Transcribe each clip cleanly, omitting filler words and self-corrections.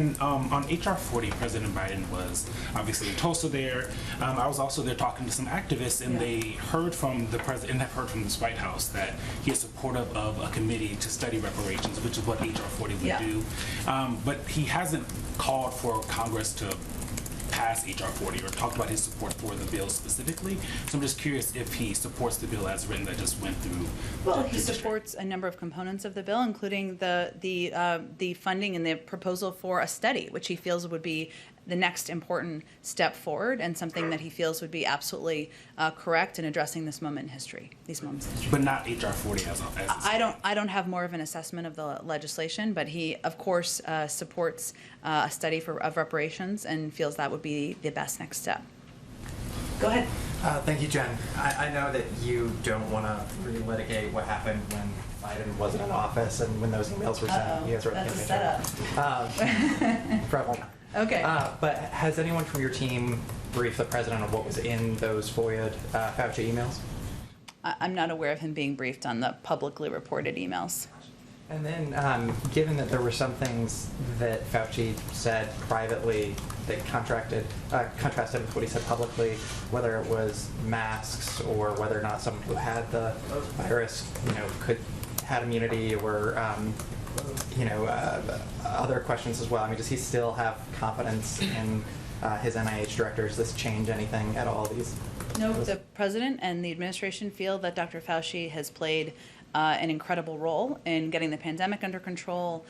And on HR 40, President Biden was obviously in Tulsa there. I was also there talking to some activists, and they heard from the president and have heard from this White House that he is supportive of a committee to study reparations, which is what HR 40 would do. But he hasn't called for Congress to pass HR 40 or talked about his support for the bill specifically. So I'm just curious if he supports the bill as written that just went through. Well, he supports a number of components of the bill, including the funding and the proposal for a study, which he feels would be the next important step forward and something that he feels would be absolutely correct in addressing this moment in history, these moments in history. But not HR 40 as I don't have more of an assessment of the legislation, but he, of course, supports a study of reparations and feels that would be the best next step. Go ahead. Thank you, Jen. I know that you don't want to relitigate what happened when Biden wasn't in office and when those emails were sent. You guys were That's a setup. Probably. Okay. But has anyone from your team briefed the president on what was in those FOIA Fauci emails? I'm not aware of him being briefed on the publicly reported emails. And then, given that there were some things that Fauci said privately that contrasted with what he said publicly, whether it was masks or whether or not someone who had the virus, had immunity or other questions as well. I mean, does he still have confidence in his NIH director? Does this change anything at all? No, the president and the administration feel that Dr. Fauci has played an incredible role in getting the pandemic under control,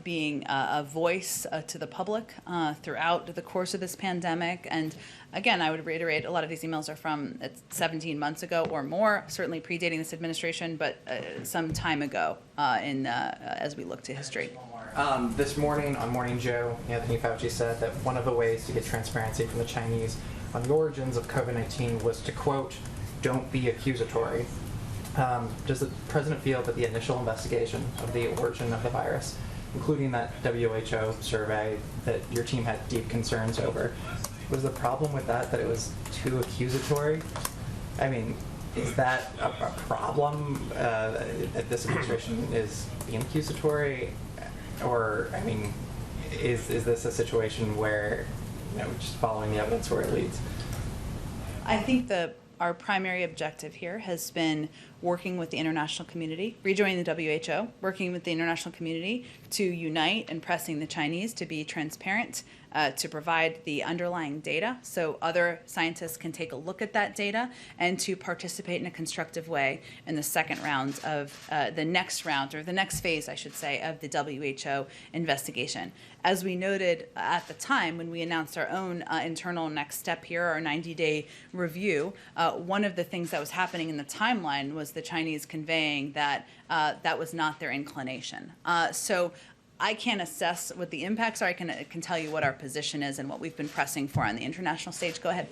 being a voice to the public throughout the course of this pandemic. And again, I would reiterate, a lot of these emails are from 17 months ago or more, certainly predating this administration, but some time ago as we look to history. This morning on Morning Joe, Anthony Fauci said that one of the ways to get transparency from the Chinese on the origins of COVID-19 was to, quote, "don't be accusatory." Does the president feel that the initial investigation of the origin of the virus, including that WHO survey that your team had deep concerns over, was the problem with that it was too accusatory? I mean, is that a problem that this administration is being accusatory? Or, I mean, is this a situation where, just following the evidence where it leads? I think our primary objective here has been working with the international community, rejoining the WHO, working with the international community to unite and pressing the Chinese to be transparent, to provide the underlying data so other scientists can take a look at that data and to participate in a constructive way in the second round of the next phase, I should say, of the WHO investigation. As we noted at the time when we announced our own internal next step here, our 90-day review, one of the things that was happening in the timeline was the Chinese conveying that that was not their inclination. So I can't assess what the impacts are. I can tell you what our position is and what we've been pressing for on the international stage. Go ahead.